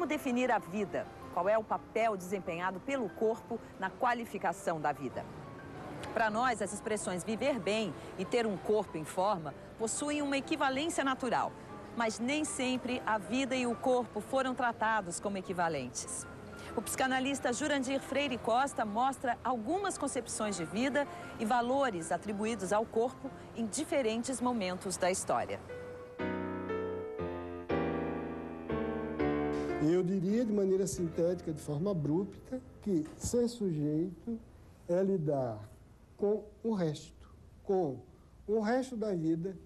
definir a vida? Qual é o papel desempenhado pelo corpo na qualificação da vida? Para nós, as expressões viver bem e ter um corpo em forma possuem uma equivalência natural. Mas nem sempre a vida e o corpo foram tratados como equivalentes. O psicanalista Jurandir Freire Costa mostra algumas concepções de vida e valores atribuídos ao corpo em diferentes momentos da história. Eu diria de maneira sintética, de forma abrupta, que ser sujeito é lidar com o resto da vida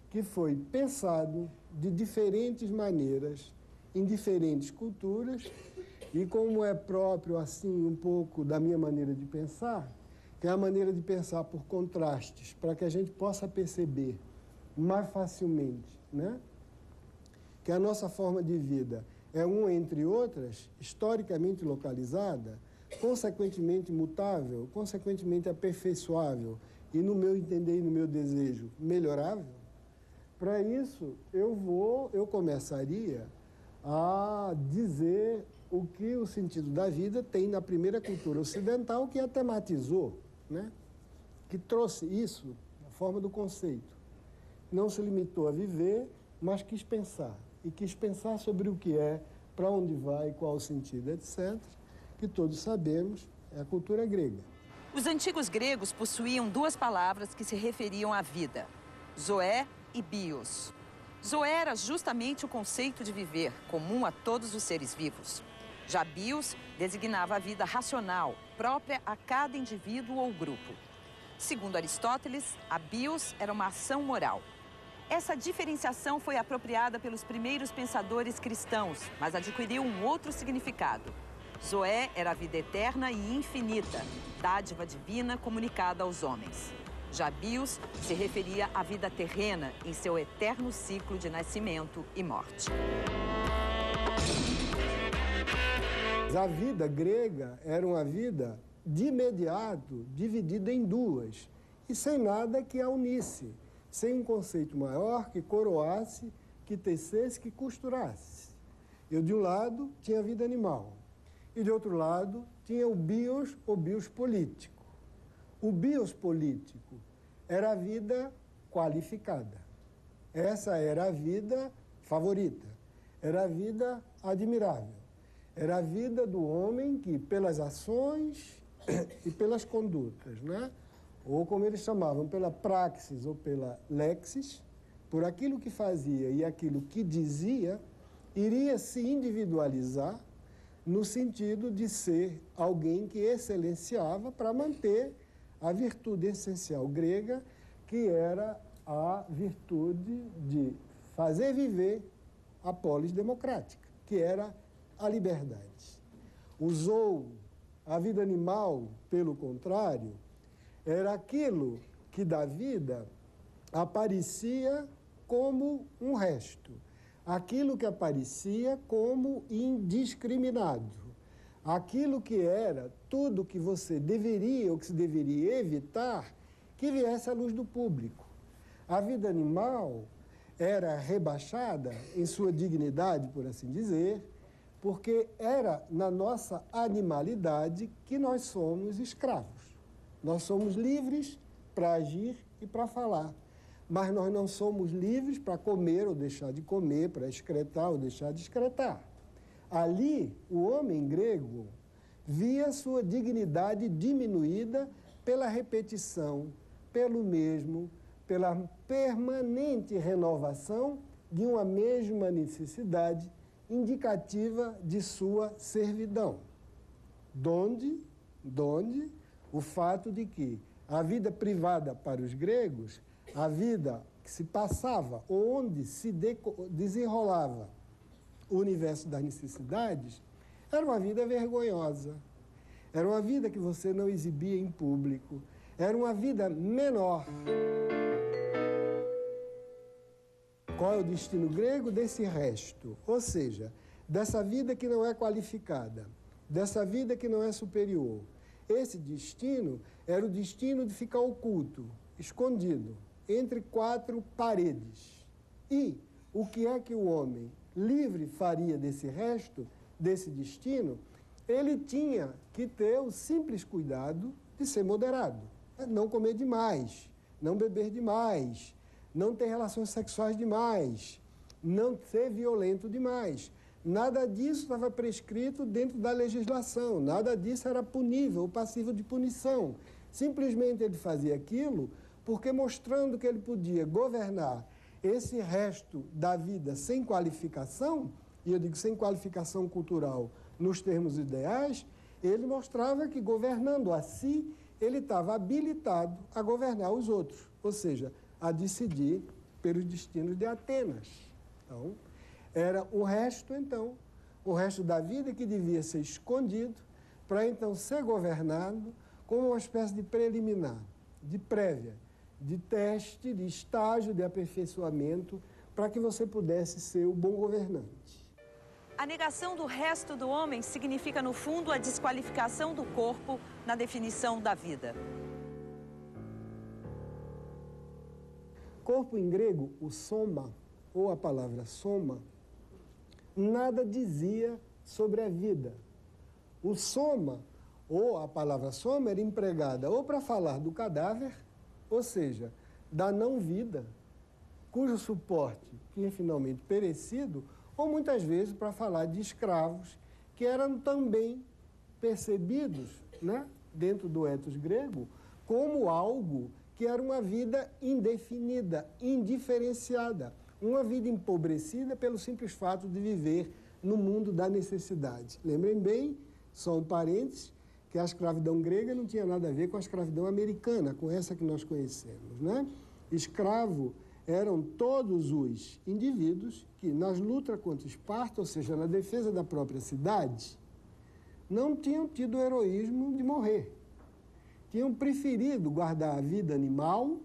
que foi pensado de diferentes maneiras, em diferentes culturas, e como é próprio, assim, um pouco da minha maneira de pensar, que é a maneira de pensar por contrastes, para que a gente possa perceber mais facilmente, né, que a nossa forma de vida é uma entre outras, historicamente localizada, consequentemente mutável, consequentemente aperfeiçoável e, no meu entender e no meu desejo, melhorável. Para isso, eu começaria a dizer o que o sentido da vida tem na primeira cultura ocidental, que a tematizou, né? Que trouxe isso na forma do conceito. Não se limitou a viver, mas quis pensar. E quis pensar sobre o que é, para onde vai, qual o sentido, etc., que todos sabemos, é a cultura grega. Os antigos gregos possuíam duas palavras que se referiam à vida: zoé e bios. Zoé era justamente o conceito de viver, comum a todos os seres vivos. Já bios designava a vida racional, própria a cada indivíduo ou grupo. Segundo Aristóteles, a bios era uma ação moral. Essa diferenciação foi apropriada pelos primeiros pensadores cristãos, mas adquiriu um outro significado. Zoé era a vida eterna e infinita, dádiva divina comunicada aos homens. Já bios se referia à vida terrena em seu eterno ciclo de nascimento e morte. A vida grega era uma vida, de imediato, dividida em duas, e sem nada que a unisse, sem um conceito maior que coroasse, que tecesse, que costurasse. Eu, de um lado, tinha a vida animal, e, de outro lado, tinha o bios político. O bios político era a vida qualificada. Essa era a vida favorita, era a vida admirável. Era a vida do homem que, pelas ações e pelas condutas, né? Ou como eles chamavam, pela praxis ou pela lexis, por aquilo que fazia e aquilo que dizia, iria se individualizar no sentido de ser alguém que excelenciava para manter a virtude essencial grega, que era a virtude de fazer viver a polis democrática, que era a liberdade. Usou a vida animal, pelo contrário, era aquilo que da vida aparecia como um resto, aquilo que aparecia como indiscriminado, aquilo que era tudo que você deveria ou que se deveria evitar que viesse à luz do público. A vida animal era rebaixada em sua dignidade, por assim dizer, porque era na nossa animalidade que nós somos escravos. Nós somos livres para agir e para falar, mas nós não somos livres para comer ou deixar de comer, para excretar ou deixar de excretar. Ali, o homem grego via sua dignidade diminuída pela repetição, pelo mesmo, pela permanente renovação de uma mesma necessidade indicativa de sua servidão. Donde o fato de que a vida privada para os gregos, a vida que se passava, onde se desenrolava o universo das necessidades, era uma vida vergonhosa. Era uma vida que você não exibia em público. Era uma vida menor. Qual é o destino grego desse resto? Ou seja, dessa vida que não é qualificada, dessa vida que não é superior. Esse destino era o destino de ficar oculto, escondido, entre quatro paredes. E o que é que o homem livre faria desse resto? desse destino, ele tinha que ter o simples cuidado de ser moderado. Não comer demais, não beber demais, não ter relações sexuais demais, não ser violento demais. Nada disso estava prescrito dentro da legislação, nada disso era punível ou passível de punição. Simplesmente ele fazia aquilo porque, mostrando que ele podia governar esse resto da vida sem qualificação, e eu digo sem qualificação cultural nos termos ideais, ele mostrava que, governando a si, ele estava habilitado a governar os outros, ou seja, a decidir pelos destinos de Atenas. Então, era o resto da vida que devia ser escondido para então ser governado como uma espécie de preliminar, de prévia, de teste, de estágio de aperfeiçoamento para que você pudesse ser o bom governante. A negação do resto do homem significa, no fundo, a desqualificação do corpo na definição da vida. Corpo em grego, o soma, ou a palavra soma, nada dizia sobre a vida. O soma, ou a palavra soma, era empregada ou para falar do cadáver, ou seja, da não-vida, cujo suporte tinha finalmente perecido, ou muitas vezes para falar de escravos, que eram também percebidos, né, dentro do ethos grego, como algo que era uma vida indefinida, indiferenciada, uma vida empobrecida pelo simples fato de viver no mundo da necessidade. Lembrem bem, só um parênteses, que a escravidão grega não tinha nada a ver com a escravidão americana, com essa que nós conhecemos, né? Escravo eram todos os indivíduos que, nas lutas contra Esparta, ou seja, na defesa da própria cidade, não tinham tido o heroísmo de morrer. Tinham preferido guardar a vida animal,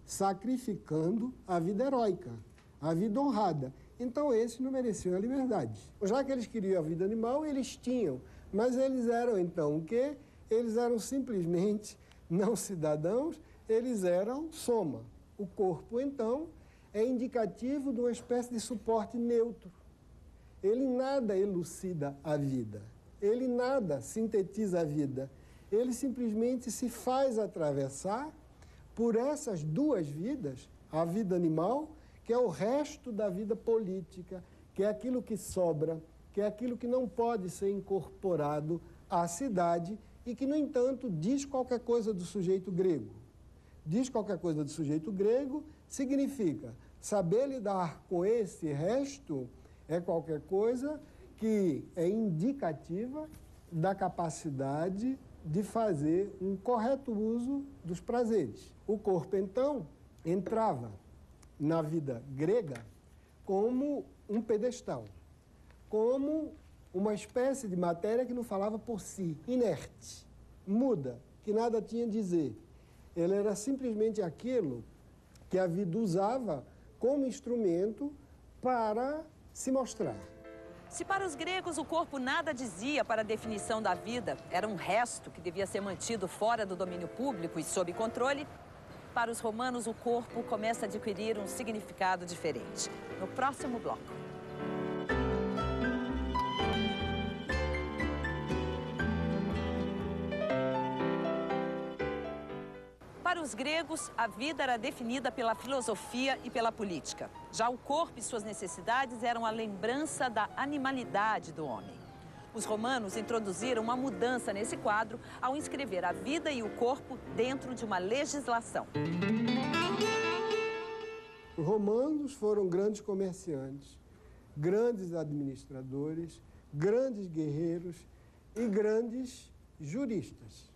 sacrificando a vida heróica, a vida honrada. Então, esses não mereciam a liberdade. Já que eles queriam a vida animal, eles tinham. Mas eles eram, então, o quê? Eles eram simplesmente não cidadãos, eles eram soma. O corpo, então, é indicativo de uma espécie de suporte neutro. Ele nada elucida a vida, ele nada sintetiza a vida. Ele simplesmente se faz atravessar por essas duas vidas, a vida animal, que é o resto da vida política, que é aquilo que sobra, que é aquilo que não pode ser incorporado à cidade e que, no entanto, diz qualquer coisa do sujeito grego. Diz qualquer coisa do sujeito grego significa saber lidar com esse resto é qualquer coisa que é indicativa da capacidade de fazer um correto uso dos prazeres. O corpo, então, entrava na vida grega como um pedestal, como uma espécie de matéria que não falava por si, inerte, muda, que nada tinha a dizer. Ele era simplesmente aquilo que a vida usava como instrumento para se mostrar. Se para os gregos o corpo nada dizia para a definição da vida, era um resto que devia ser mantido fora do domínio público e sob controle, para os romanos o corpo começa a adquirir um significado diferente. No próximo bloco. Para os gregos, a vida era definida pela filosofia e pela política. Já o corpo e suas necessidades eram a lembrança da animalidade do homem. Os romanos introduziram uma mudança nesse quadro ao inscrever a vida e o corpo dentro de uma legislação. Os romanos foram grandes comerciantes, grandes administradores, grandes guerreiros e grandes juristas,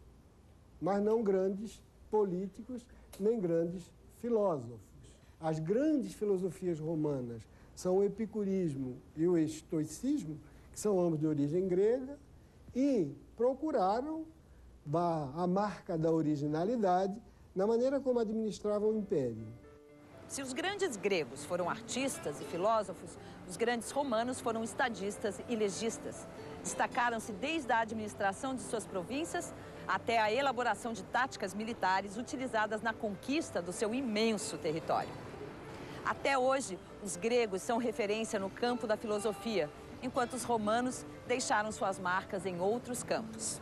mas não grandes políticos nem grandes filósofos. As grandes filosofias romanas são o epicurismo e o estoicismo, que são ambos de origem grega, e procuraram a marca da originalidade na maneira como administravam o império. Se os grandes gregos foram artistas e filósofos, os grandes romanos foram estadistas e legistas. Destacaram-se desde a administração de suas províncias até a elaboração de táticas militares utilizadas na conquista do seu imenso território. Até hoje, os gregos são referência no campo da filosofia enquanto os romanos deixaram suas marcas em outros campos.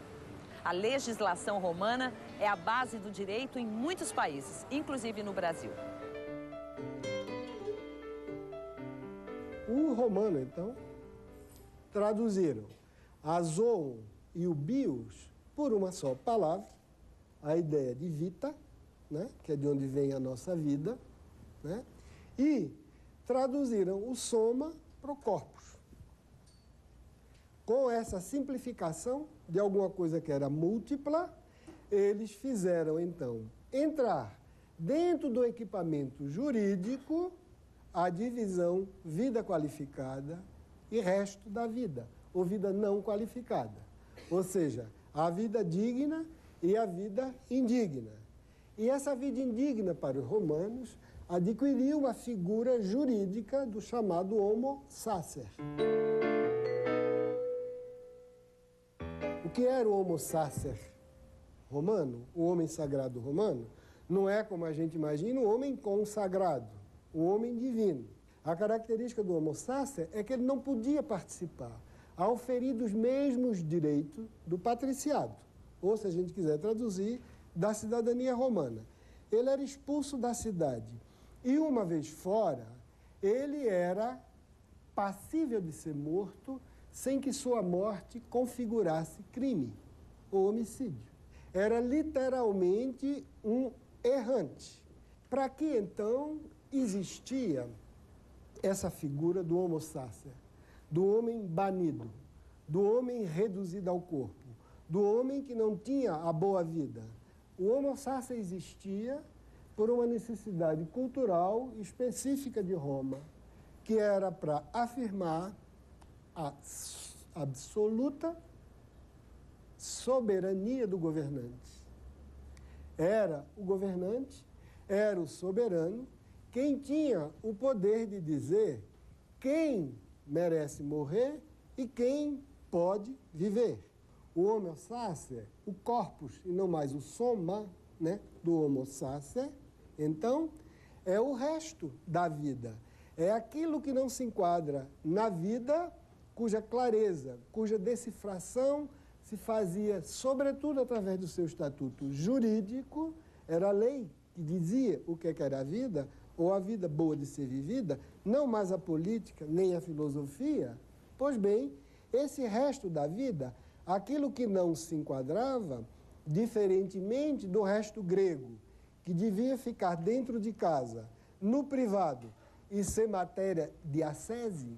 A legislação romana é a base do direito em muitos países, inclusive no Brasil. O romano, então, traduziram a zoon e o bios por uma só palavra, a ideia de vita, né, que é de onde vem a nossa vida, né, e traduziram o soma para o corpus. Com essa simplificação de alguma coisa que era múltipla, eles fizeram, então, entrar dentro do equipamento jurídico a divisão vida qualificada e resto da vida, ou vida não qualificada. Ou seja, a vida digna e a vida indigna. E essa vida indigna para os romanos adquiriu a figura jurídica do chamado homo sacer. O que era o homo sacer romano, o homem sagrado romano? Não é, como a gente imagina, o homem consagrado, o homem divino. A característica do homo sacer é que ele não podia participar, ao ferir dos mesmos direitos do patriciado, ou, se a gente quiser traduzir, da cidadania romana. Ele era expulso da cidade e, uma vez fora, ele era passível de ser morto sem que sua morte configurasse crime ou homicídio. Era literalmente um errante. Para que, então, existia essa figura do homo sacer, do homem banido, do homem reduzido ao corpo, do homem que não tinha a boa vida? O homo sacer existia por uma necessidade cultural específica de Roma, que era para afirmar a absoluta soberania do governante. Era o governante, era o soberano, quem tinha o poder de dizer quem merece morrer e quem pode viver. O homo sacer, o corpus e não mais o soma, né, do homo sacer, então, é o resto da vida. É aquilo que não se enquadra na vida, cuja clareza, cuja decifração se fazia, sobretudo, através do seu estatuto jurídico. Era a lei que dizia o que era a vida, ou a vida boa de ser vivida, não mais a política, nem a filosofia. Pois bem, esse resto da vida, aquilo que não se enquadrava, diferentemente do resto grego, que devia ficar dentro de casa, no privado, e ser matéria de ascese,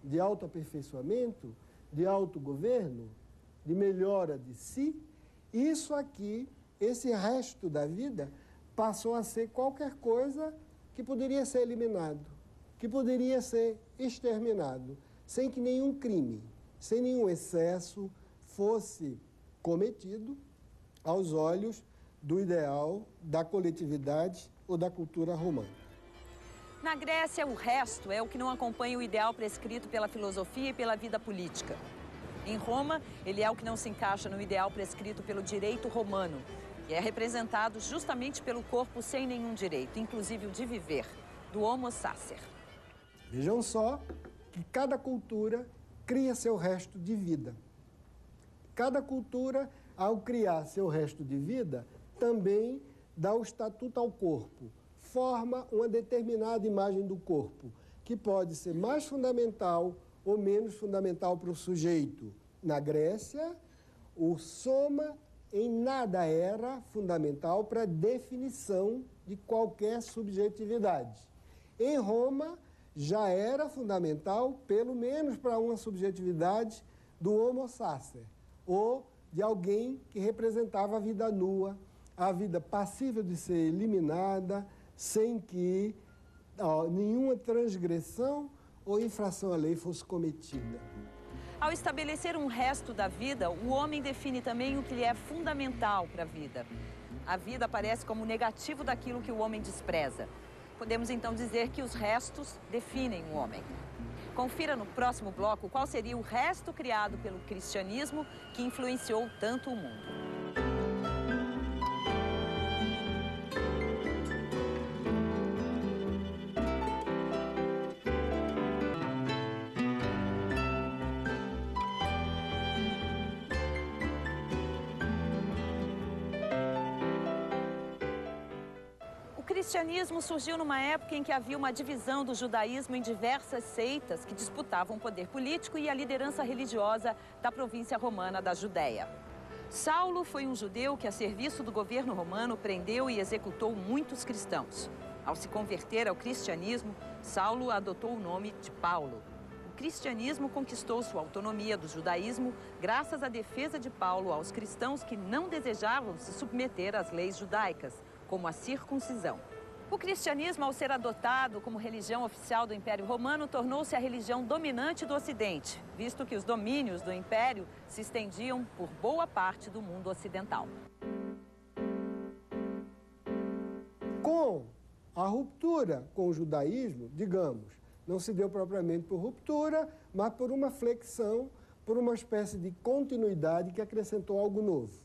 de autoaperfeiçoamento, de autogoverno, de melhora de si, isso aqui, esse resto da vida, passou a ser qualquer coisa que poderia ser eliminado, que poderia ser exterminado, sem que nenhum crime, sem nenhum excesso fosse cometido aos olhos do ideal da coletividade ou da cultura romana. Na Grécia, o resto é o que não acompanha o ideal prescrito pela filosofia e pela vida política. Em Roma, ele é o que não se encaixa no ideal prescrito pelo direito romano, e é representado justamente pelo corpo sem nenhum direito, inclusive o de viver, do homo sacer. Vejam só que cada cultura cria seu resto de vida. Cada cultura, ao criar seu resto de vida, também dá o estatuto ao corpo, forma uma determinada imagem do corpo, que pode ser mais fundamental ou menos fundamental para o sujeito. Na Grécia, o soma em nada era fundamental para a definição de qualquer subjetividade. Em Roma, já era fundamental, pelo menos para uma subjetividade do homo sacer, ou de alguém que representava a vida nua, a vida passível de ser eliminada, sem que nenhuma transgressão ou infração à lei fosse cometida. Ao estabelecer um resto da vida, o homem define também o que lhe é fundamental para a vida. A vida aparece como negativo daquilo que o homem despreza. Podemos então dizer que os restos definem o homem. Confira no próximo bloco qual seria o resto criado pelo cristianismo que influenciou tanto o mundo. cristianismo surgiu numa época em que havia uma divisão do judaísmo em diversas seitas que disputavam o poder político e a liderança religiosa da província romana da Judéia. Saulo foi um judeu que, a serviço do governo romano, prendeu e executou muitos cristãos. Ao se converter ao cristianismo, Saulo adotou o nome de Paulo. O cristianismo conquistou sua autonomia do judaísmo graças à defesa de Paulo aos cristãos que não desejavam se submeter às leis judaicas, como a circuncisão. O cristianismo, ao ser adotado como religião oficial do Império Romano, tornou-se a religião dominante do Ocidente, visto que os domínios do Império se estendiam por boa parte do mundo ocidental. Com a ruptura com o judaísmo, digamos, não se deu propriamente por ruptura, mas por uma flexão, por uma espécie de continuidade que acrescentou algo novo.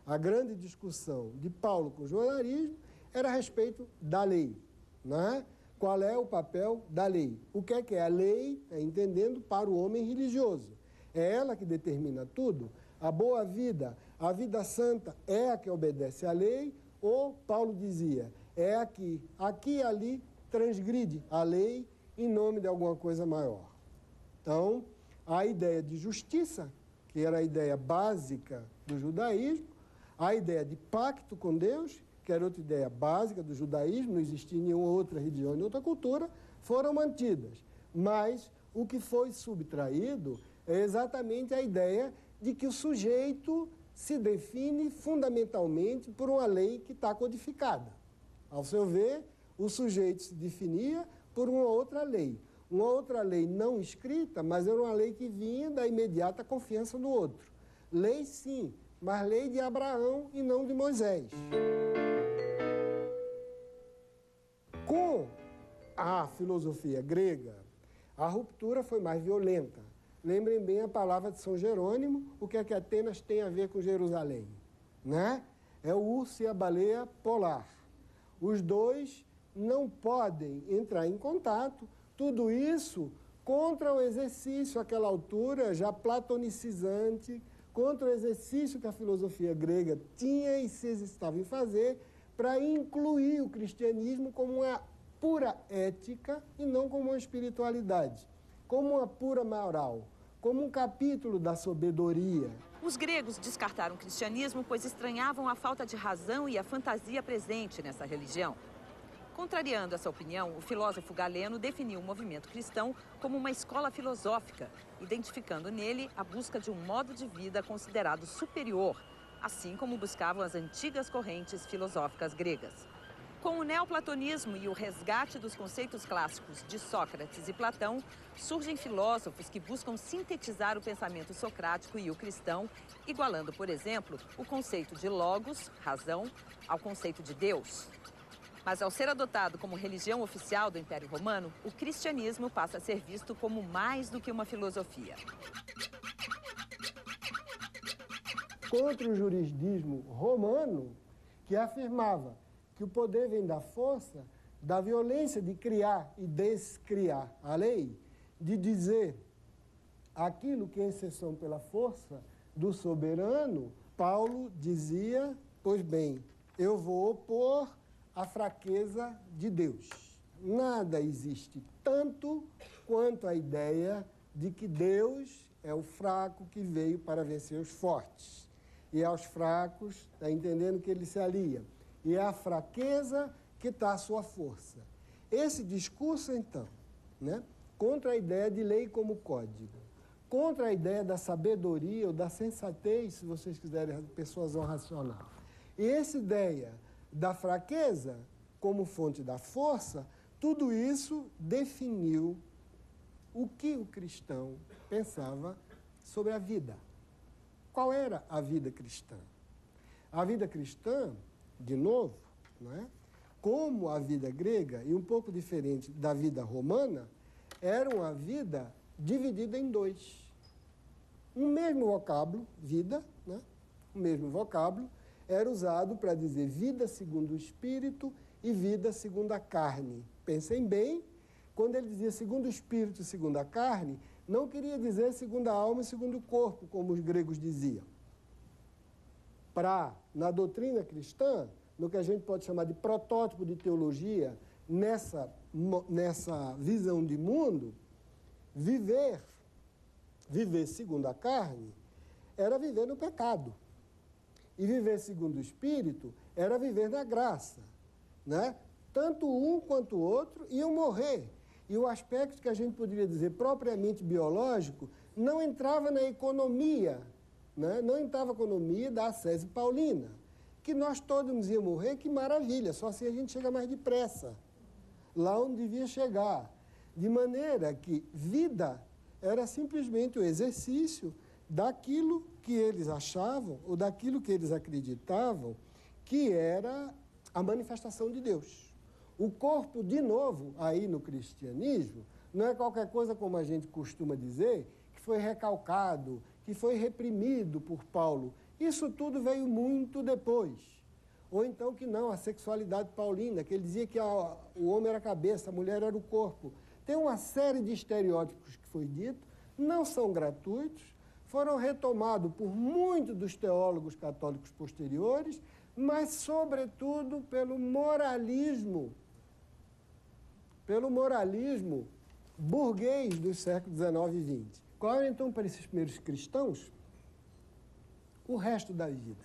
A grande discussão de Paulo com o judaísmo era a respeito da lei, né? Qual é o papel da lei? O que é a lei, entendendo, para o homem religioso? É ela que determina tudo? A boa vida, a vida santa é a que obedece à lei? Ou, Paulo dizia, é aqui e ali transgride a lei em nome de alguma coisa maior? Então, a ideia de justiça, que era a ideia básica do judaísmo, a ideia de pacto com Deus, que era outra ideia básica do judaísmo, não existia nenhuma outra religião, nenhuma outra cultura, foram mantidas. Mas o que foi subtraído é exatamente a ideia de que o sujeito se define fundamentalmente por uma lei que está codificada. Ao seu ver, o sujeito se definia por uma outra lei não escrita, mas era uma lei que vinha da imediata confiança no outro. Lei, sim, mas lei de Abraão e não de Moisés. Com a filosofia grega, a ruptura foi mais violenta. Lembrem bem a palavra de São Jerônimo, o que é que Atenas tem a ver com Jerusalém, né? É o urso e a baleia polar. Os dois não podem entrar em contato, tudo isso contra o exercício, àquela altura, já platonicizante, contra o exercício que a filosofia grega tinha e se exercitava em fazer para incluir o cristianismo como uma pura ética e não como uma espiritualidade, como uma pura moral, como um capítulo da sabedoria. Os gregos descartaram o cristianismo pois estranhavam a falta de razão e a fantasia presente nessa religião. Contrariando essa opinião, o filósofo Galeno definiu o movimento cristão como uma escola filosófica, identificando nele a busca de um modo de vida considerado superior, assim como buscavam as antigas correntes filosóficas gregas. Com o neoplatonismo e o resgate dos conceitos clássicos de Sócrates e Platão, surgem filósofos que buscam sintetizar o pensamento socrático e o cristão, igualando, por exemplo, o conceito de logos, razão, ao conceito de Deus. Mas ao ser adotado como religião oficial do Império Romano, o cristianismo passa a ser visto como mais do que uma filosofia. Contra o jurisdismo romano, que afirmava que o poder vem da força, da violência de criar e descriar a lei, de dizer aquilo que é exceção pela força do soberano, Paulo dizia, pois bem, eu vou opor a fraqueza de Deus. Nada existe tanto quanto a ideia de que Deus é o fraco que veio para vencer os fortes. E aos fracos, está entendendo que ele se alia. E é a fraqueza que está a sua força. Esse discurso, então, né, contra a ideia de lei como código, contra a ideia da sabedoria ou da sensatez, se vocês quiserem, persuasão racional. E essa ideia da fraqueza como fonte da força, tudo isso definiu o que o cristão pensava sobre a vida. Qual era a vida cristã? A vida cristã, de novo, não é? Como a vida grega, e um pouco diferente da vida romana, era uma vida dividida em dois. Um mesmo vocábulo, vida, né? O mesmo vocábulo, era usado para dizer vida segundo o espírito e vida segundo a carne. Pensem bem, quando ele dizia segundo o espírito e segundo a carne, não queria dizer segundo a alma e segundo o corpo, como os gregos diziam. Na doutrina cristã, no que a gente pode chamar de protótipo de teologia, nessa visão de mundo, viver segundo a carne era viver no pecado. E viver segundo o Espírito era viver na graça, né? Tanto um quanto o outro iam morrer. E o aspecto que a gente poderia dizer propriamente biológico não entrava na economia, né? Não entrava na economia da ascese paulina. Que nós todos íamos morrer, que maravilha, só assim a gente chega mais depressa, lá onde devia chegar. De maneira que vida era simplesmente o exercício daquilo que eles achavam, ou daquilo que eles acreditavam, que era a manifestação de Deus. O corpo, de novo, aí no cristianismo, não é qualquer coisa como a gente costuma dizer, que foi recalcado, que foi reprimido por Paulo. Isso tudo veio muito depois. Ou então que não, a sexualidade paulina, que ele dizia que o homem era a cabeça, a mulher era o corpo. Tem uma série de estereótipos que foi dito, não são gratuitos, foram retomados por muitos dos teólogos católicos posteriores, mas, sobretudo, pelo moralismo burguês dos séculos XIX e XX. Qual era, então, para esses primeiros cristãos, o resto da vida?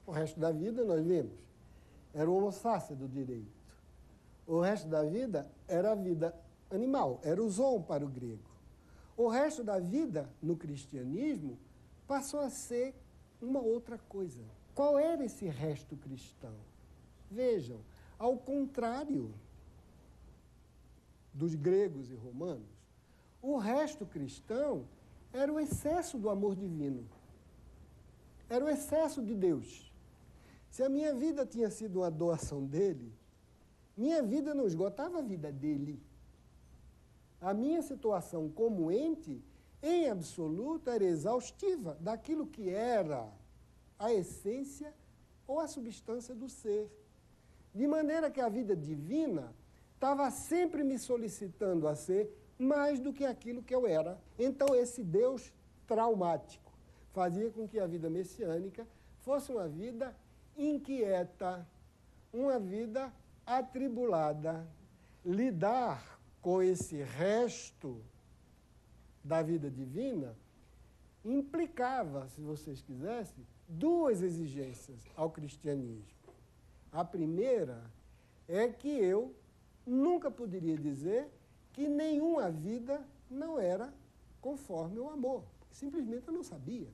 O resto da vida, nós vimos, era o homo sacer do direito. O resto da vida era a vida animal, era o zoon para o grego. O resto da vida, no cristianismo, passou a ser uma outra coisa. Qual era esse resto cristão? Vejam, ao contrário dos gregos e romanos, o resto cristão era o excesso do amor divino. Era o excesso de Deus. Se a minha vida tinha sido uma doação dele, minha vida não esgotava a vida dele. A minha situação como ente, em absoluto, era exaustiva daquilo que era a essência ou a substância do ser. De maneira que a vida divina estava sempre me solicitando a ser mais do que aquilo que eu era. Então, esse Deus traumático fazia com que a vida messiânica fosse uma vida inquieta, uma vida atribulada. Lidar com esse resto da vida divina implicava, se vocês quisessem, duas exigências ao cristianismo. A primeira é que eu nunca poderia dizer que nenhuma vida não era conforme o amor, porque simplesmente eu não sabia.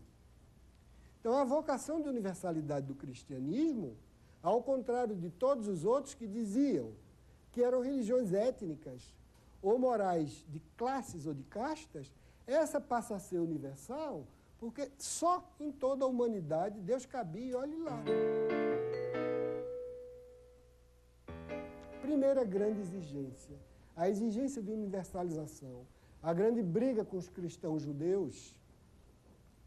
Então, a vocação de universalidade do cristianismo, ao contrário de todos os outros que diziam que eram religiões étnicas ou morais de classes ou de castas, essa passa a ser universal porque só em toda a humanidade Deus cabia, e olhe lá. Primeira grande exigência, a exigência de universalização. A grande briga com os cristãos judeus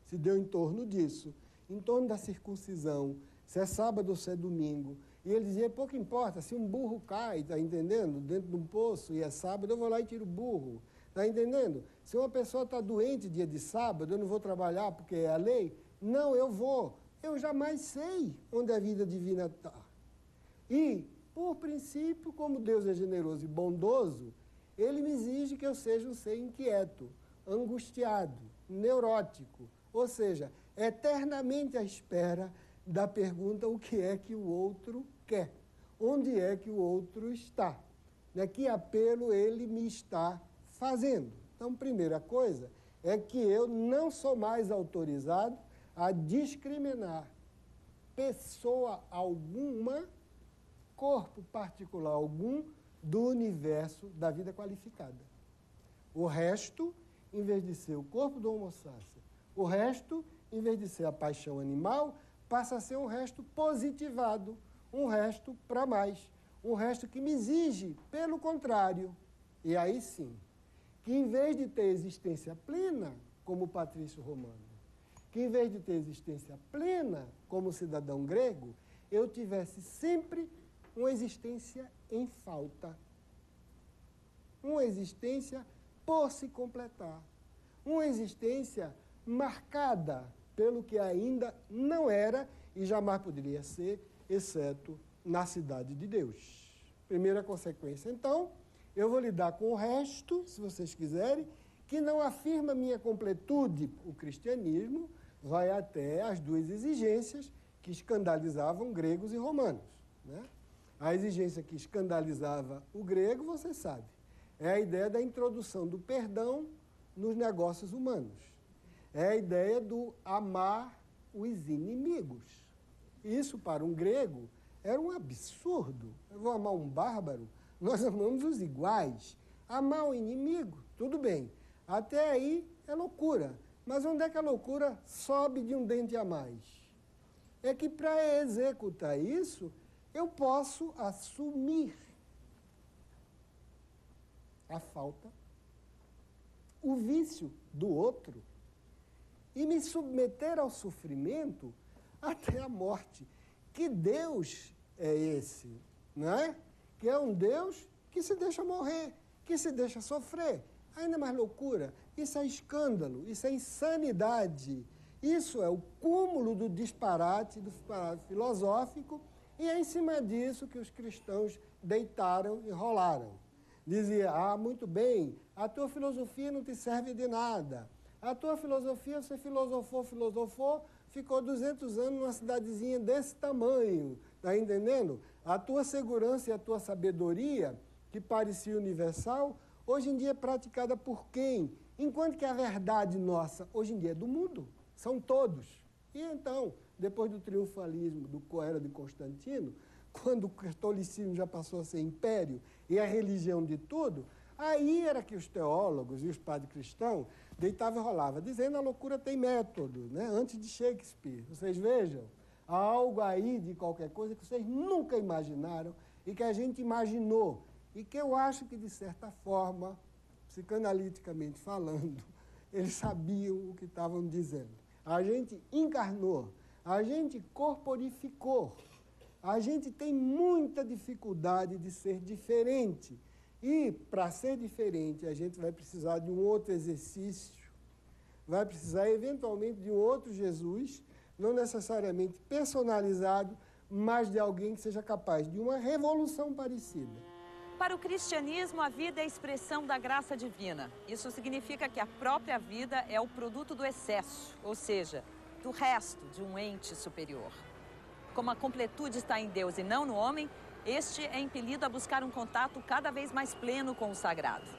se deu em torno disso, em torno da circuncisão, se é sábado ou se é domingo. E ele dizia, pouco importa, se um burro cai, está entendendo, dentro de um poço e é sábado, eu vou lá e tiro o burro. Está entendendo? Se uma pessoa está doente dia de sábado, eu não vou trabalhar porque é a lei? Não, eu vou. Eu jamais sei onde a vida divina está. E, por princípio, como Deus é generoso e bondoso, ele me exige que eu seja um ser inquieto, angustiado, neurótico, ou seja, eternamente à espera da pergunta o que é que o outro quer, onde é que o outro está, né? Que apelo ele me está fazendo. Então, primeira coisa é que eu não sou mais autorizado a discriminar pessoa alguma, corpo particular algum do universo da vida qualificada. O resto, em vez de ser o corpo do homo sacer, o resto, em vez de ser a paixão animal, passa a ser um resto positivado, um resto para mais, um resto que me exige, pelo contrário. E aí sim, que em vez de ter existência plena, como o patrício romano, que em vez de ter existência plena, como cidadão grego, eu tivesse sempre uma existência em falta, uma existência por se completar, uma existência marcada pelo que ainda não era e jamais poderia ser, exceto na cidade de Deus. Primeira consequência. Então, eu vou lidar com o resto, se vocês quiserem, que não afirma minha completude. O cristianismo vai até as duas exigências que escandalizavam gregos e romanos, né? A exigência que escandalizava o grego, você sabe, é a ideia da introdução do perdão nos negócios humanos. É a ideia do amar os inimigos. Isso, para um grego, era um absurdo. Eu vou amar um bárbaro? Nós amamos os iguais. Amar o inimigo, tudo bem. Até aí é loucura. Mas onde é que a loucura sobe de um dente a mais? É que para executar isso, eu posso assumir a falta, o vício do outro e me submeter ao sofrimento até a morte. Que Deus é esse, não é? Que é um Deus que se deixa morrer, que se deixa sofrer. Ainda mais loucura. Isso é escândalo, isso é insanidade. Isso é o cúmulo do disparate filosófico, e é em cima disso que os cristãos deitaram e rolaram. Dizia, muito bem, a tua filosofia não te serve de nada. A tua filosofia, você filosofou, ficou 200 anos numa cidadezinha desse tamanho, está entendendo? A tua segurança e a tua sabedoria, que parecia universal, hoje em dia é praticada por quem? Enquanto que a verdade nossa, hoje em dia, é do mundo, são todos. E então, depois do triunfalismo do era de Constantino, quando o catolicismo já passou a ser império e a religião de tudo, aí era que os teólogos e os padres cristãos deitavam e rolavam, dizendo a loucura tem método, né? Antes de Shakespeare. Vocês vejam, há algo aí de qualquer coisa que vocês nunca imaginaram e que a gente imaginou. E que eu acho que, de certa forma, psicanaliticamente falando, eles sabiam o que estavam dizendo. A gente encarnou, a gente corporificou, a gente tem muita dificuldade de ser diferente. E, para ser diferente, a gente vai precisar de um outro exercício, vai precisar, eventualmente, de um outro Jesus, não necessariamente personalizado, mas de alguém que seja capaz de uma revolução parecida. Para o cristianismo, a vida é a expressão da graça divina. Isso significa que a própria vida é o produto do excesso, ou seja, do resto de um ente superior. Como a completude está em Deus e não no homem, este é impelido a buscar um contato cada vez mais pleno com o sagrado.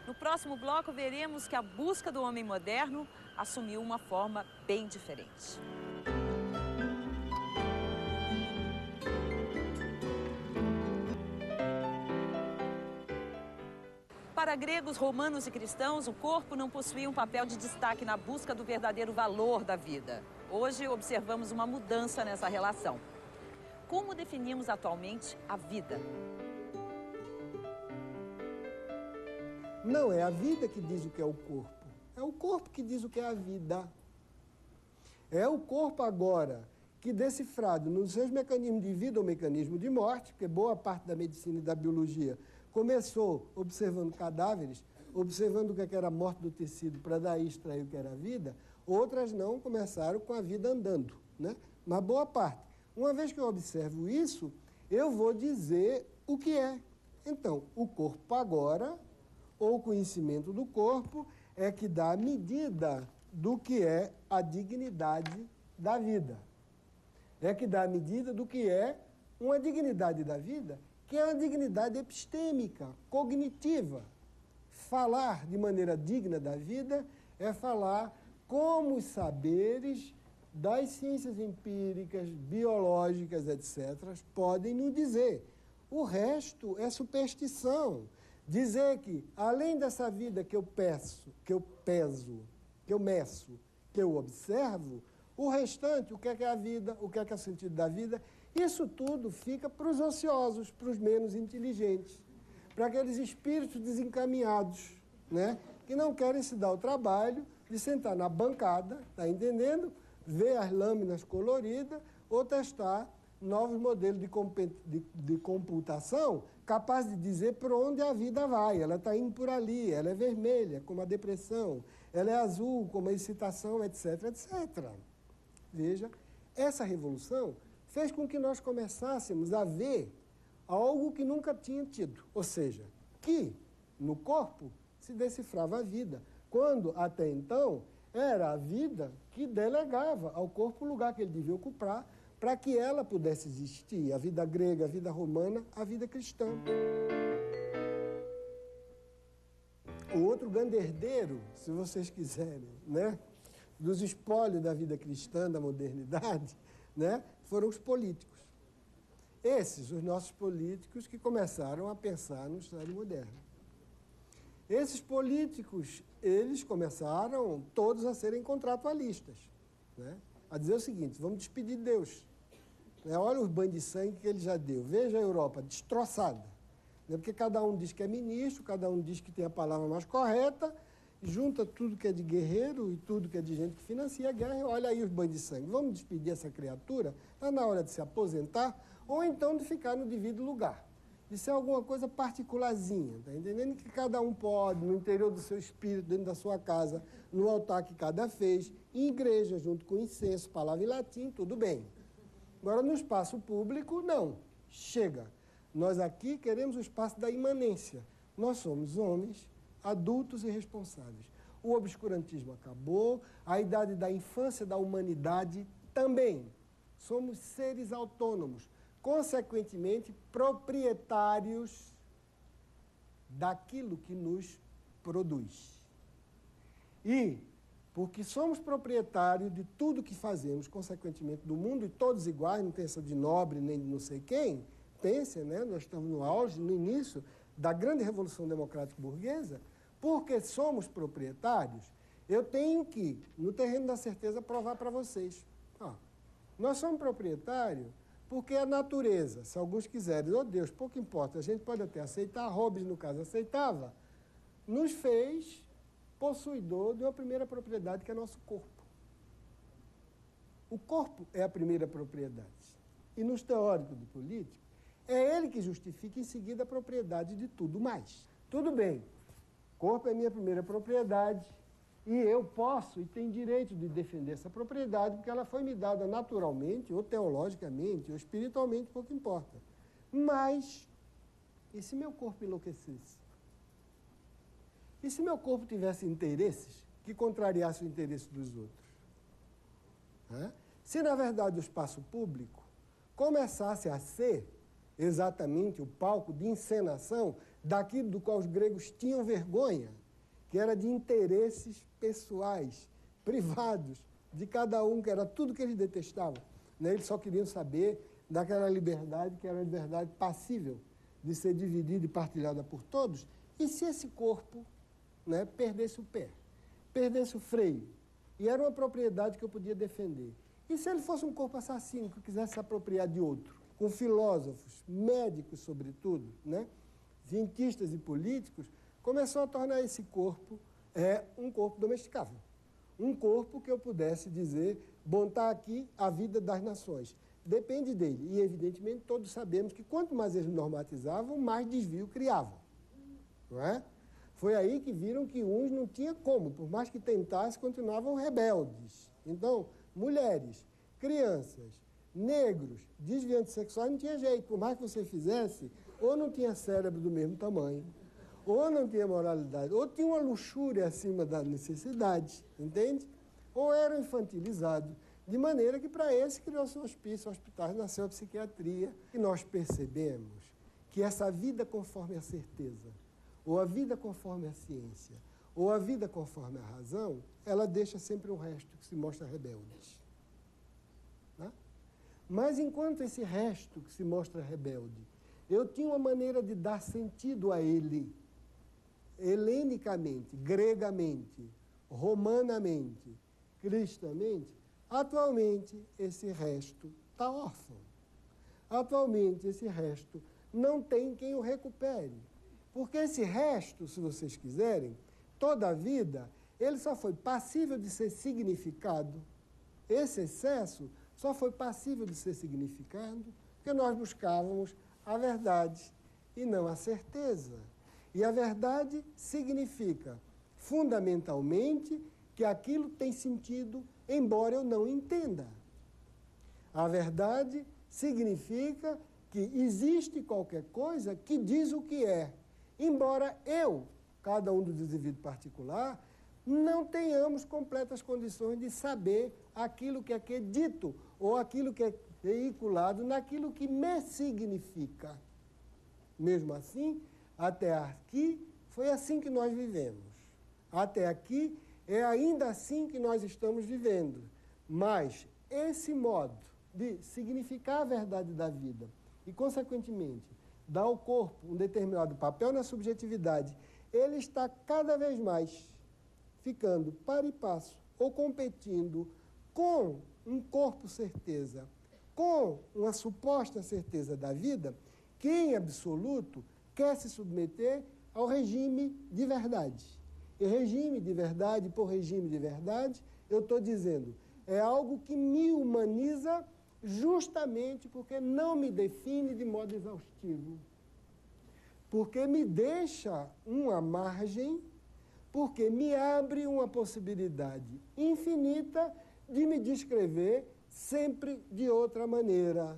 No próximo bloco, veremos que a busca do homem moderno assumiu uma forma bem diferente. Para gregos, romanos e cristãos, o corpo não possuía um papel de destaque na busca do verdadeiro valor da vida. Hoje, observamos uma mudança nessa relação. Como definimos atualmente a vida? Não é a vida que diz o que é o corpo. É o corpo que diz o que é a vida. É o corpo agora que, decifrado nos seus mecanismos de vida ou mecanismo de morte, porque boa parte da medicina e da biologia começou observando cadáveres, observando o que era a morte do tecido para daí extrair o que era a vida, outras não, começaram com a vida andando, né? Mas boa parte. Uma vez que eu observo isso, eu vou dizer o que é. Então, o corpo agora, ou o conhecimento do corpo, é que dá a medida do que é a dignidade da vida. É que dá a medida do que é uma dignidade da vida, que é uma dignidade epistêmica, cognitiva. Falar de maneira digna da vida é falar como os saberes das ciências empíricas, biológicas, etc., podem nos dizer. O resto é superstição. Dizer que, além dessa vida que eu peço, que eu peso, que eu meço, que eu observo, o restante, o que é a vida, o que é o sentido da vida, isso tudo fica para os ociosos, para os menos inteligentes, para aqueles espíritos desencaminhados, né, que não querem se dar o trabalho de sentar na bancada, está entendendo? Ver as lâminas coloridas ou testar novos modelos de computação capaz de dizer por onde a vida vai. Ela está indo por ali, ela é vermelha, como a depressão, ela é azul, como a excitação, etc., etc. Veja, Essa revolução fez com que nós começássemos a ver algo que nunca tinha tido, ou seja, que no corpo se decifrava a vida, quando até então era a vida que delegava ao corpo o lugar que ele devia ocupar para que ela pudesse existir, a vida grega, a vida romana, a vida cristã. O outro grande herdeiro, se vocês quiserem, né, dos espólios da vida cristã, da modernidade, né, foram os políticos. Esses, os nossos políticos que começaram a pensar no Estado moderno. Esses políticos, eles começaram todos a serem contratualistas, né, a dizer o seguinte: vamos despedir de Deus. Olha os banhos de sangue que ele já deu. Veja a Europa destroçada. Porque cada um diz que é ministro, cada um diz que tem a palavra mais correta, junta tudo que é de guerreiro e tudo que é de gente que financia a guerra, e olha aí os banhos de sangue. Vamos despedir essa criatura? Está na hora de se aposentar, ou então de ficar no devido lugar. De ser alguma coisa particularzinha, tá entendendo? Que cada um pode, no interior do seu espírito, dentro da sua casa, no altar que cada fez, em igreja, junto com incenso, palavra em latim, tudo bem. Agora, no espaço público, não. Chega. Nós aqui queremos o espaço da imanência. Nós somos homens adultos e responsáveis. O obscurantismo acabou, a idade da infância da humanidade também. Somos seres autônomos, consequentemente proprietários daquilo que nos produz. E, porque somos proprietários de tudo que fazemos, consequentemente, do mundo, e todos iguais, não tem essa de nobre nem de não sei quem, pense, né? Nós estamos no auge, no início da grande revolução democrática burguesa, porque somos proprietários, eu tenho que, no terreno da certeza, provar para vocês. Nós somos proprietários porque a natureza, se alguns quiserem, oh Deus, pouco importa, a gente pode até aceitar, Hobbes, no caso, aceitava, nos fez possuidor de uma primeira propriedade, que é nosso corpo. O corpo é a primeira propriedade. E nos teóricos do político, é ele que justifica em seguida a propriedade de tudo mais. Tudo bem, corpo é minha primeira propriedade e eu posso e tenho direito de defender essa propriedade porque ela foi me dada naturalmente, ou teologicamente, ou espiritualmente, pouco importa. Mas, e se meu corpo enlouquecesse? E se meu corpo tivesse interesses que contrariassem o interesse dos outros? Se, na verdade, o espaço público começasse a ser exatamente o palco de encenação daquilo do qual os gregos tinham vergonha, que era de interesses pessoais, privados, de cada um, que era tudo que eles detestavam. Eles só queriam saber daquela liberdade, que era a liberdade passível de ser dividida e partilhada por todos. E se esse corpo, perdesse o pé, perdesse o freio, e era uma propriedade que eu podia defender? E se ele fosse um corpo assassino, que quisesse se apropriar de outro? Com filósofos, médicos sobretudo, cientistas e políticos, começou a tornar esse corpo um corpo domesticável. Um corpo que eu pudesse dizer, bom, está aqui a vida das nações. Depende dele. E, evidentemente, todos sabemos que quanto mais eles normatizavam, mais desvio criavam. Não é? Foi aí que viram que uns não tinha como, por mais que tentassem, continuavam rebeldes. Então, mulheres, crianças, negros, desviantes sexuais, não tinha jeito. Por mais que você fizesse, ou não tinha cérebro do mesmo tamanho, ou não tinha moralidade, ou tinha uma luxúria acima da necessidade, entende? Ou eram infantilizados, de maneira que para esse criou-se o hospício, hospitais, nasceu a psiquiatria. E nós percebemos que essa vida conforme a certeza, ou a vida conforme a ciência, ou a vida conforme a razão, ela deixa sempre um resto que se mostra rebelde. Mas enquanto esse resto que se mostra rebelde, eu tinha uma maneira de dar sentido a ele, helenicamente, gregamente, romanamente, cristamente, atualmente esse resto está órfão. Atualmente esse resto não tem quem o recupere. Porque esse resto, se vocês quiserem, toda a vida, ele só foi passível de ser significado. Esse excesso só foi passível de ser significado porque nós buscávamos a verdade e não a certeza. E a verdade significa, fundamentalmente, que aquilo tem sentido, embora eu não entenda. A verdade significa que existe qualquer coisa que diz o que é. Embora eu, cada um dos indivíduos particular, não tenhamos completas condições de saber aquilo que é dito ou aquilo que é veiculado naquilo que me significa. Mesmo assim, até aqui foi assim que nós vivemos. Até aqui é ainda assim que nós estamos vivendo. Mas esse modo de significar a verdade da vida e, consequentemente, dar ao corpo um determinado papel na subjetividade, ele está cada vez mais ficando para e passo ou competindo com um corpo certeza, com uma suposta certeza da vida, que em absoluto quer se submeter ao regime de verdade. E regime de verdade por regime de verdade, eu estou dizendo, é algo que me humaniza justamente porque não me define de modo exaustivo. Porque me deixa uma margem, porque me abre uma possibilidade infinita de me descrever sempre de outra maneira.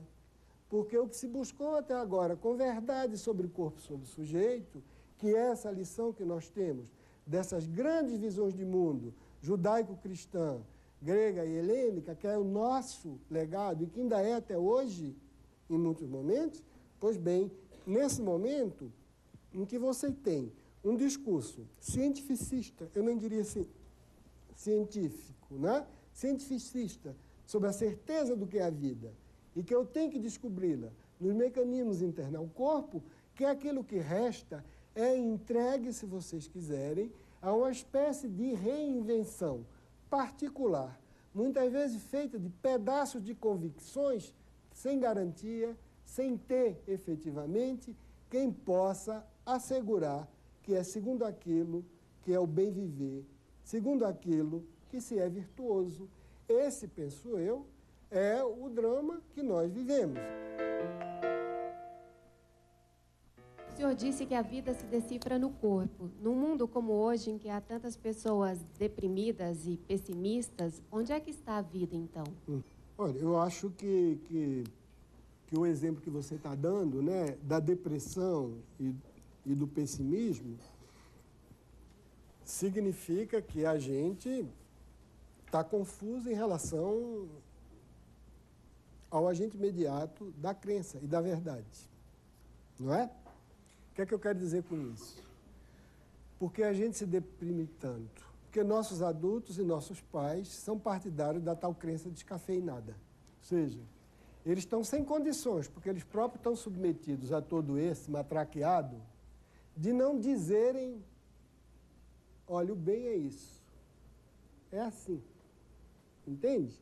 Porque o que se buscou até agora com verdade sobre o corpo, sobre o sujeito, que é essa lição que nós temos dessas grandes visões de mundo, judaico-cristã, grega e helênica, que é o nosso legado e que ainda é até hoje, em muitos momentos, pois bem, nesse momento em que você tem um discurso cientificista, eu não diria assim, científico, né? Cientificista, sobre a certeza do que é a vida, e que eu tenho que descobri-la nos mecanismos internos ao corpo, que aquilo que resta é entregue, se vocês quiserem, a uma espécie de reinvenção particular, muitas vezes feita de pedaços de convicções sem garantia, sem ter efetivamente quem possa assegurar que é segundo aquilo que é o bem viver, segundo aquilo que se é virtuoso. Esse, penso eu, é o drama que nós vivemos. O senhor disse que a vida se decifra no corpo. Num mundo como hoje, em que há tantas pessoas deprimidas e pessimistas, onde é que está a vida, então? Olha, eu acho que o exemplo que você está dando, né, da depressão e do pessimismo, significa que a gente está confuso em relação ao agente imediato da crença e da verdade, não é? O que é que eu quero dizer com isso? Porque a gente se deprime tanto? Porque nossos adultos e nossos pais são partidários da tal crença descafeinada. Ou seja, eles estão sem condições, porque eles próprios estão submetidos a todo esse matraqueado, de não dizerem, olha, o bem é isso. É assim. Entende?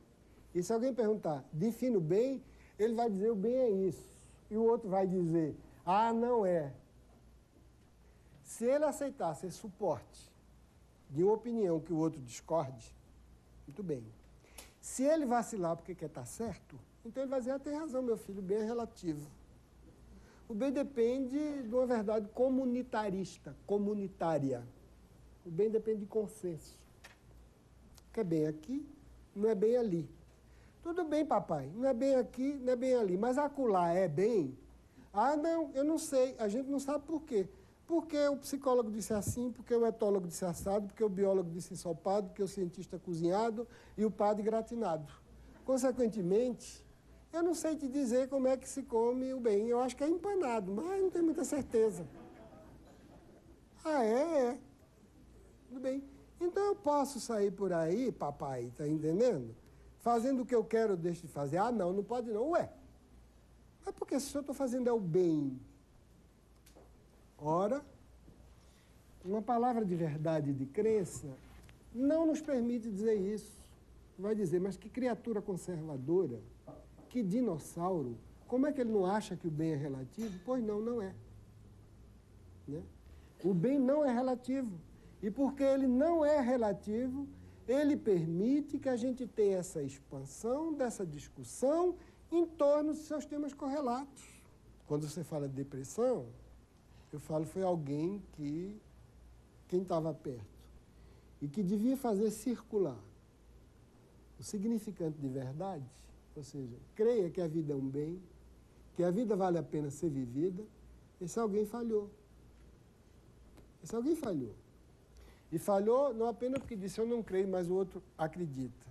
E se alguém perguntar, define o bem, ele vai dizer, o bem é isso. E o outro vai dizer, ah, não é. Se ele aceitar ser suporte de uma opinião que o outro discorde, muito bem. Se ele vacilar porque quer estar certo, então ele vai dizer, ah, tem razão, meu filho, o bem é relativo. O bem depende de uma verdade comunitarista, comunitária. O bem depende de consenso. Que é bem aqui, não é bem ali. Tudo bem, papai, não é bem aqui, não é bem ali, mas acolá é bem? Ah, não, eu não sei, a gente não sabe por quê. Porque o psicólogo disse assim, porque o etólogo disse assado, porque o biólogo disse ensopado, porque o cientista cozinhado e o padre gratinado. Consequentemente, eu não sei te dizer como é que se come o bem. Eu acho que é empanado, mas não tenho muita certeza. Ah, é? Tudo bem. Então eu posso sair por aí, papai, tá entendendo? Fazendo o que eu quero, deixo de fazer. Ah, não, não pode não. Ué, mas porque se eu estou fazendo é o bem. Ora, uma palavra de verdade e de crença não nos permite dizer isso. Vai dizer, mas que criatura conservadora, que dinossauro, como é que ele não acha que o bem é relativo? Pois não, não é. Né? O bem não é relativo. E porque ele não é relativo, ele permite que a gente tenha essa expansão dessa discussão em torno dos seus temas correlatos. Quando você fala de depressão, eu falo foi alguém que, quem estava perto, e que devia fazer circular o significante de verdade, ou seja, creia que a vida é um bem, que a vida vale a pena ser vivida, esse alguém falhou. Esse alguém falhou. E falhou não apenas porque disse eu não creio, mas o outro acredita.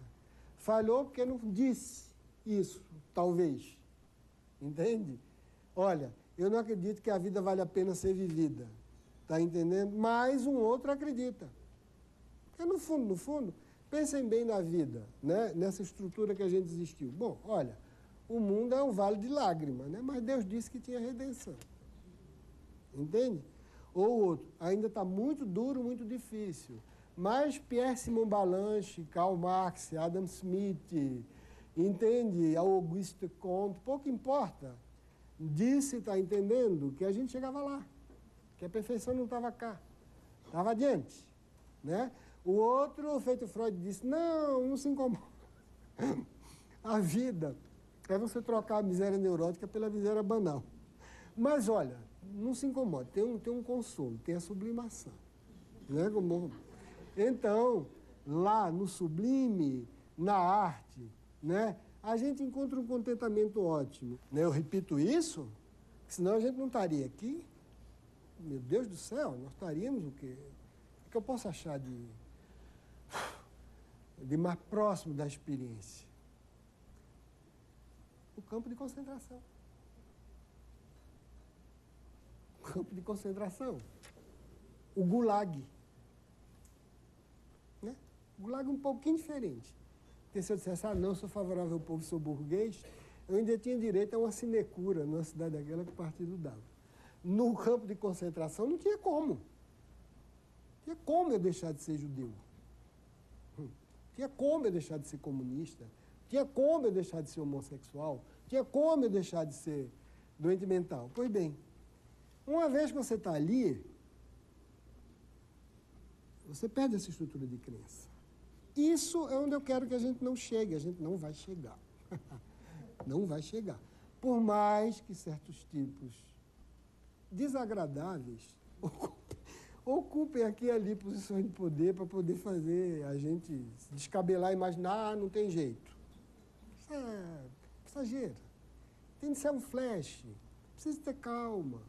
Falhou porque não disse isso, talvez. Entende? Olha, eu não acredito que a vida vale a pena ser vivida. Está entendendo? Mas um outro acredita. Porque no fundo, pensem bem na vida, né? Nessa estrutura que a gente existiu. Bom, olha, o mundo é um vale de lágrimas, né? Mas Deus disse que tinha redenção. Entende? Ou outro, ainda está muito duro, muito difícil. Mas Pierre-Simon Balanche, Karl Marx, Adam Smith, entende? Auguste Comte, pouco importa. Disse, está entendendo, que a gente chegava lá. Que a perfeição não estava cá. Estava adiante. Né? O outro, feito Freud, disse, não se incomoda. A vida é você trocar a miséria neurótica pela miséria banal. Mas, olha, não se incomode, tem um consolo, tem a sublimação. Né? Então, lá no sublime, na arte, né, a gente encontra um contentamento ótimo. Né? Eu repito isso, senão a gente não estaria aqui. Meu Deus do céu, nós estaríamos o quê? O que eu posso achar de mais próximo da experiência? O campo de concentração. O campo de concentração. O gulag. Né? O gulag é um pouquinho diferente. Porque se eu dissesse, não, eu sou favorável ao povo, sou burguês, eu ainda tinha direito a uma sinecura numa cidade daquela que o partido dava. No campo de concentração não tinha como. Não tinha como eu deixar de ser judeu. Não tinha como eu deixar de ser comunista. Não tinha como eu deixar de ser homossexual. Não tinha como eu deixar de ser doente mental. Pois bem, uma vez que você está ali, você perde essa estrutura de crença. Isso é onde eu quero que a gente não chegue. A gente não vai chegar. Não vai chegar. Por mais que certos tipos desagradáveis ocupem aqui e ali posições de poder para poder fazer a gente se descabelar e imaginar, não tem jeito. Isso é exagero. Tem de ser um flash. Precisa ter calma.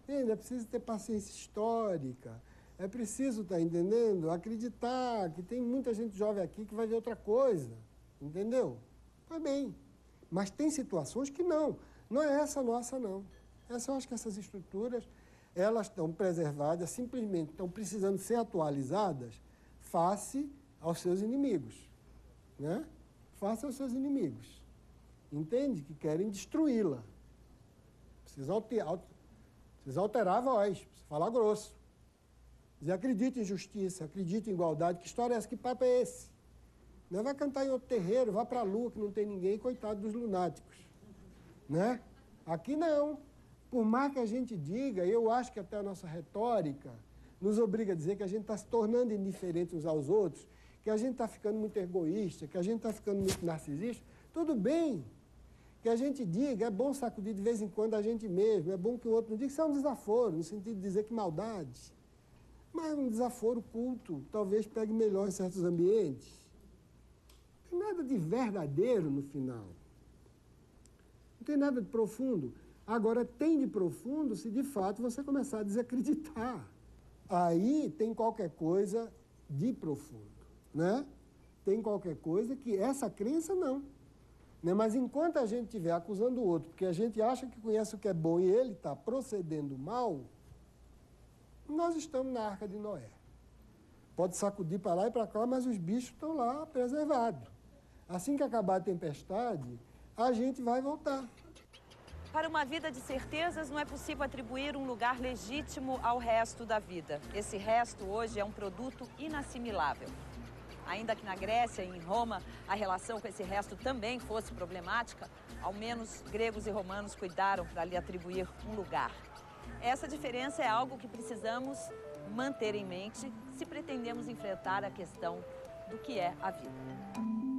Entende? É preciso ter paciência histórica. É preciso, tá entendendo? Acreditar que tem muita gente jovem aqui que vai ver outra coisa. Entendeu? Vai bem. Mas tem situações que não. Não é essa nossa, não. Eu acho que essas estruturas, elas estão preservadas, simplesmente estão precisando ser atualizadas face aos seus inimigos. Né? Face aos seus inimigos. Entende? Que querem destruí-la. Precisa alterar a voz, precisa falar grosso. Dizer, acredita em justiça, acredita em igualdade. Que história é essa? Que papo é esse? Não vai cantar em outro terreiro, vá para a lua que não tem ninguém, coitado dos lunáticos. Né? Aqui não. Por mais que a gente diga, eu acho que até a nossa retórica nos obriga a dizer que a gente está se tornando indiferente uns aos outros, que a gente está ficando muito egoísta, que a gente está ficando muito narcisista. Tudo bem que a gente diga, é bom sacudir de vez em quando a gente mesmo, é bom que o outro não diga, isso é um desaforo, no sentido de dizer que maldade. Mas um desaforo culto talvez pegue melhor em certos ambientes. Não tem nada de verdadeiro no final. Não tem nada de profundo. Agora, tem de profundo se de fato você começar a desacreditar. Aí tem qualquer coisa de profundo, né? Tem qualquer coisa que essa crença não. Né? Mas enquanto a gente estiver acusando o outro, porque a gente acha que conhece o que é bom e ele está procedendo mal, nós estamos na Arca de Noé. Pode sacudir para lá e para cá, mas os bichos estão lá preservados. Assim que acabar a tempestade, a gente vai voltar. Para uma vida de certezas, não é possível atribuir um lugar legítimo ao resto da vida. Esse resto hoje é um produto inassimilável. Ainda que na Grécia e em Roma a relação com esse resto também fosse problemática, ao menos gregos e romanos cuidaram para lhe atribuir um lugar. Essa diferença é algo que precisamos manter em mente se pretendemos enfrentar a questão do que é a vida.